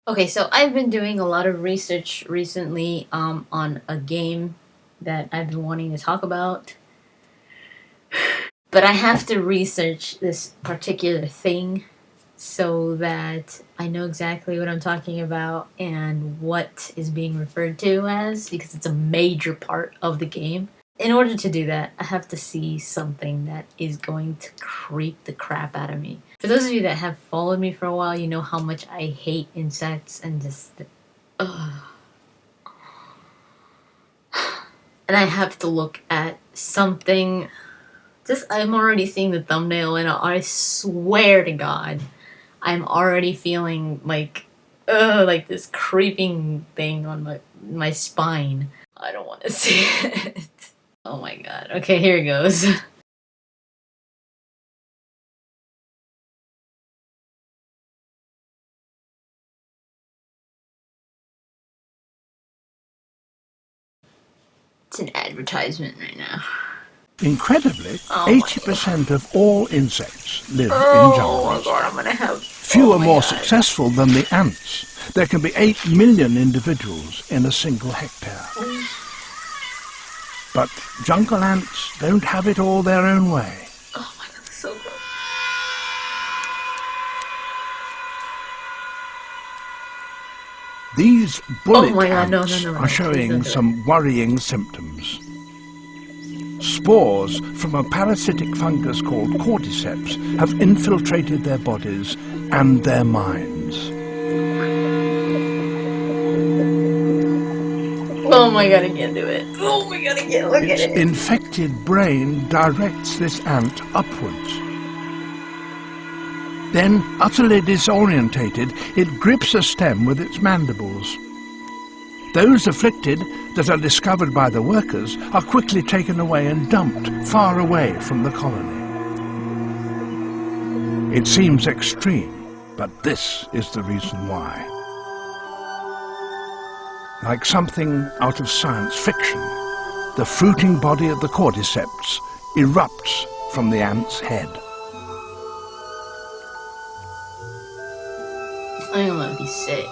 Okay, so I've been doing a lot of research recently on a game that I've been wanting to talk about. But I have to research this particular thing so that I know exactly what I'm talking about and what is being referred to as, because it's a major part of the game. In order to do that, I have to see something that is going to creep the crap out of me. For those of you that have followed me for a while, you know how much I hate insects and just... Ugh. And I have to look at something... I'm already seeing the thumbnail and I swear to God, I'm already feeling like this creeping thing on my spine. I don't want to see it. Oh my God. Okay, here it goes. It's an advertisement right now. Incredibly, 80% of all insects live in Oh jungles. my God, I'm gonna have... Few are more successful than the ants. There can be 8 million individuals in a single hectare. But jungle ants don't have it all their own way. Oh my God, that's so gross. These bullet God, ants no, are showing please some worrying symptoms. Spores from a parasitic fungus called Cordyceps have infiltrated their bodies and their minds. Oh my God, I can't do it. Oh my God, I can't look at it. Its infected brain directs this ant upwards. Then, utterly disorientated, it grips a stem with its mandibles. Those afflicted that are discovered by the workers are quickly taken away and dumped far away from the colony. It seems extreme, but this is the reason why. Like something out of science fiction, the fruiting body of the Cordyceps erupts from the ant's head. I'm gonna be sick.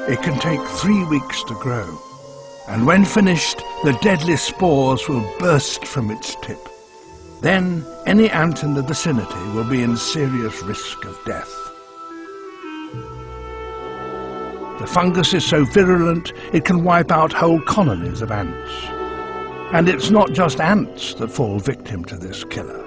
It can take 3 weeks to grow, and when finished, the deadly spores will burst from its tip. Then any ant in the vicinity will be in serious risk of death. The fungus is so virulent it can wipe out whole colonies of ants. And it's not just ants that fall victim to this killer.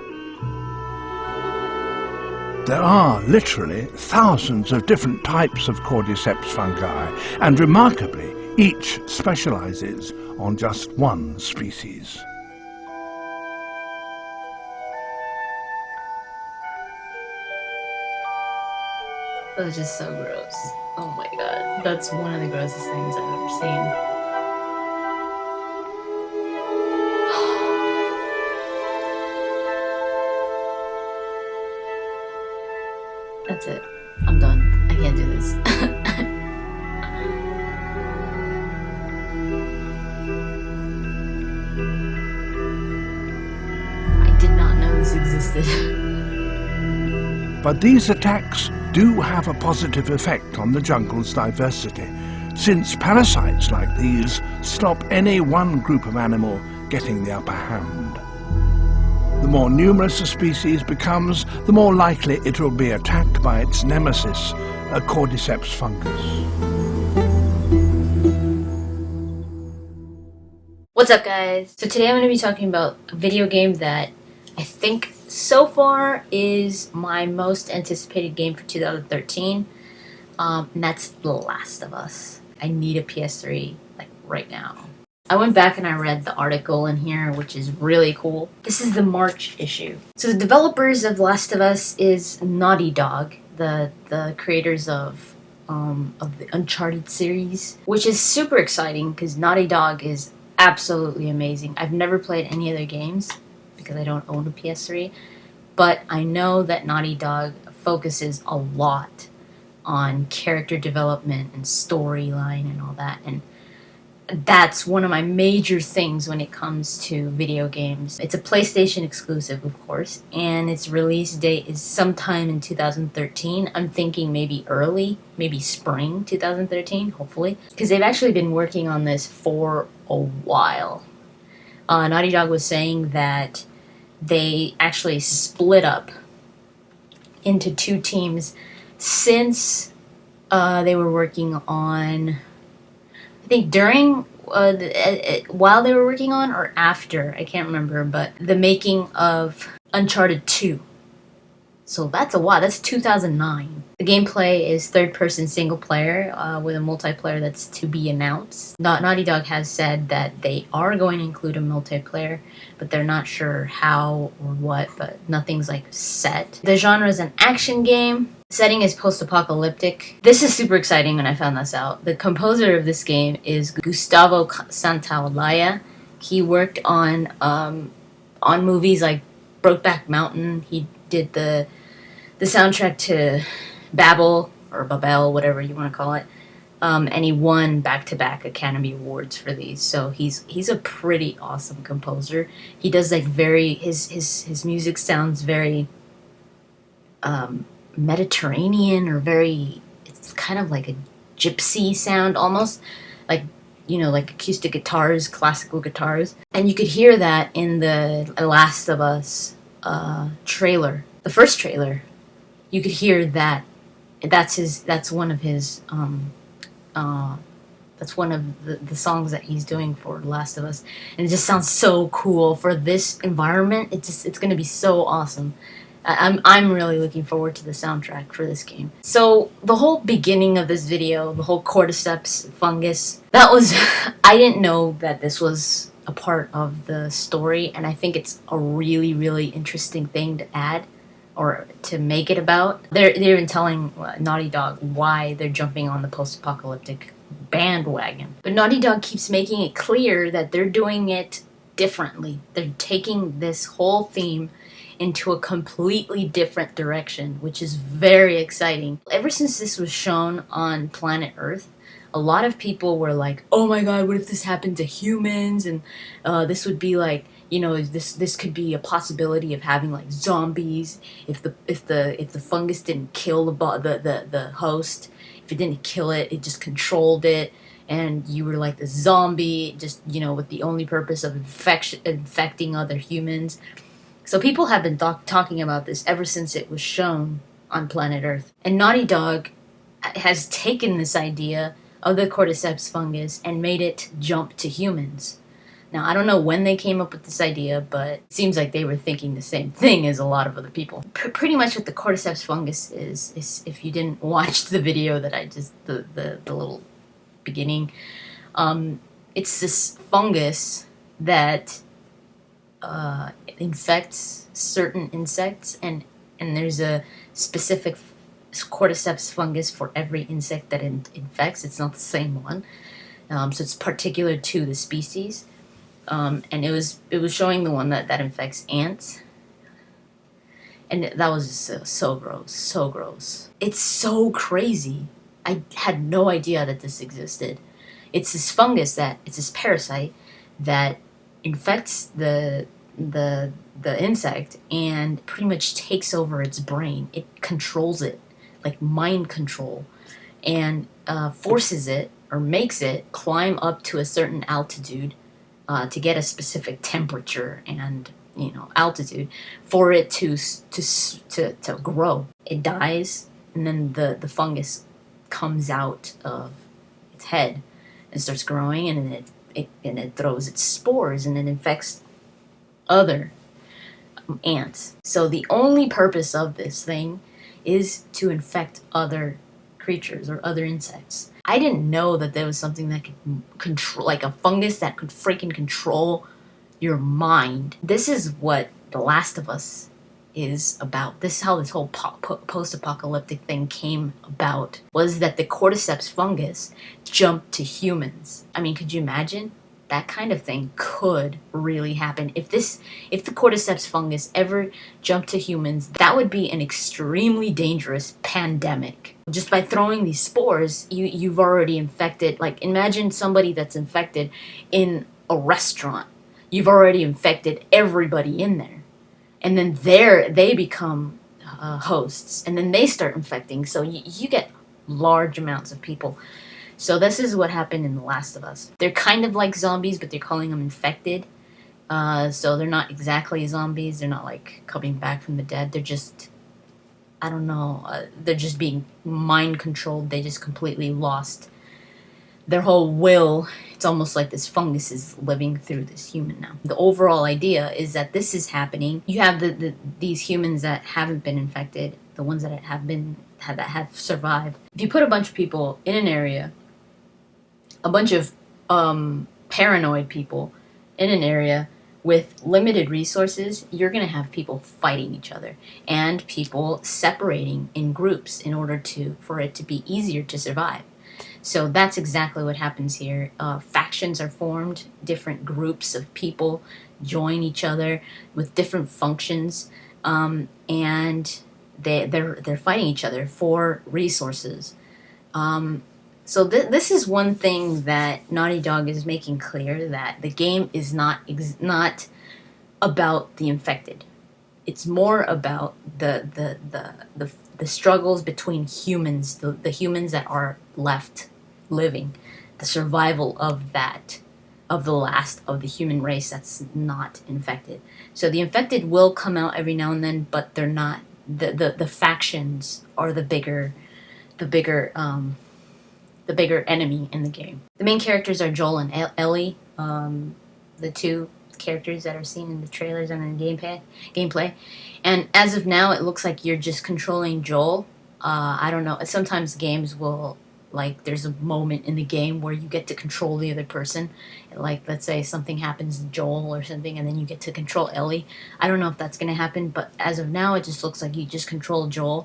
There are literally thousands of different types of Cordyceps fungi, and remarkably, each specializes on just one species. That was just so gross. Oh my God. That's one of the grossest things I've ever seen. That's it. I'm done. I can't do this. I did not know this existed. But these attacks do have a positive effect on the jungle's diversity, since parasites like these stop any one group of animal getting the upper hand. The more numerous a species becomes, the more likely it will be attacked by its nemesis, a Cordyceps fungus. What's up, guys? So today I'm going to be talking about a video game that I think so far is my most anticipated game for 2013, and that's The Last of Us. I need a PS3, like, right now. I went back and I read the article in here, which is really cool. This is the March issue. So the developers of Last of Us is Naughty Dog, the creators of the Uncharted series, which is super exciting because Naughty Dog is absolutely amazing. I've never played any of their games because I don't own a PS3, but I know that Naughty Dog focuses a lot on character development and storyline and all that, and that's one of my major things when it comes to video games. It's a PlayStation exclusive, of course, and its release date is sometime in 2013. I'm thinking maybe early, maybe spring 2013, hopefully, because they've actually been working on this for a while. Naughty Dog was saying that they actually split up into two teams since they were working on, I think during, while they were working on or after, I can't remember, but the making of Uncharted 2. So that's a while. That's 2009. The gameplay is third-person single-player with a multiplayer that's to be announced. Naughty Dog has said that they are going to include a multiplayer, but they're not sure how or what, but nothing's like set. The genre is an action game. Setting is post-apocalyptic. This is super exciting when I found this out. The composer of this game is Gustavo Santaolalla. He worked on movies like Brokeback Mountain. He did the soundtrack to Babel or Babel, whatever you want to call it, and he won back-to-back Academy Awards for these. So he's a pretty awesome composer. He does like his music sounds very Mediterranean or very. It's kind of like a gypsy sound almost, like, you know, like acoustic guitars, classical guitars, and you could hear that in the Last of Us trailer, the first trailer. You could hear that. That's one of his. That's one of the songs that he's doing for Last of Us, and it just sounds so cool for this environment. It's going to be so awesome. I'm really looking forward to the soundtrack for this game. So the whole beginning of this video, the whole Cordyceps fungus, that was I didn't know that this was a part of the story, and I think it's a really, really interesting thing to add or to make it about. They're even telling Naughty Dog why they're jumping on the post-apocalyptic bandwagon. But Naughty Dog keeps making it clear that they're doing it differently. They're taking this whole theme into a completely different direction, which is very exciting. Ever since this was shown on planet Earth, a lot of people were like, oh my god, what if this happened to humans? And this would be like, you know, this could be a possibility of having like zombies if the fungus didn't kill the host. If it didn't kill it, it just controlled it, and you were like the zombie, just, you know, with the only purpose of infecting other humans. So people have been talking about this ever since it was shown on planet Earth. And Naughty Dog has taken this idea of the Cordyceps fungus and made it jump to humans. Now, I don't know when they came up with this idea, but it seems like they were thinking the same thing as a lot of other people. Pretty much what the Cordyceps fungus is, if you didn't watch the video that I just, the little beginning, it's this fungus that infects certain insects, and there's a specific Cordyceps fungus for every insect that it infects. It's not the same one, so it's particular to the species. And it was showing the one that infects ants, and that was just so gross. It's so crazy. I had no idea that this existed. It's this fungus it's this parasite that infects the insect and pretty much takes over its brain. It controls it, like mind control, and forces it or makes it climb up to a certain altitude to get a specific temperature and, you know, altitude for it to grow. It dies, and then the fungus comes out of its head and starts growing, and then it throws its spores and it infects other ants. So the only purpose of this thing is to infect other creatures or other insects. I didn't know that there was something that could control, like a fungus that could freaking control your mind. This is what The Last of Us is about. This is how this whole post-apocalyptic thing came about, was that the Cordyceps fungus jumped to humans. I mean, could you imagine? that kind of thing could really happen. If the Cordyceps fungus ever jumped to humans, that would be an extremely dangerous pandemic. Just by throwing these spores, you've already infected, like imagine somebody that's infected in a restaurant. You've already infected everybody in there. And then they become hosts, and then they start infecting. So you get large amounts of people. So this is what happened in The Last of Us. They're kind of like zombies, but they're calling them infected. So they're not exactly zombies. They're not like coming back from the dead. They're just, I don't know, they're just being mind controlled. They just completely lost their whole will. It's almost like this fungus is living through this human now. The overall idea is that this is happening. You have these humans that haven't been infected, the ones that have survived. If you put a bunch of people in an area, a bunch of paranoid people in an area with limited resources, you're going to have people fighting each other and people separating in groups in order for it to be easier to survive. So that's exactly what happens here. Factions are formed, different groups of people join each other with different functions, and they're fighting each other for resources. So this is one thing that Naughty Dog is making clear, that the game is not about the infected. It's more about the struggles between humans, the humans that are left living, the survival of the last of the human race that's not infected. So the infected will come out every now and then, but they're not. The factions are the bigger enemy in the game. The main characters are Joel and Ellie, the two characters that are seen in the trailers and in the gameplay. And as of now, it looks like you're just controlling Joel. I don't know. Sometimes games will, like, there's a moment in the game where you get to control the other person. Like, let's say something happens to Joel or something, and then you get to control Ellie. I don't know if that's going to happen, but as of now, it just looks like you just control Joel.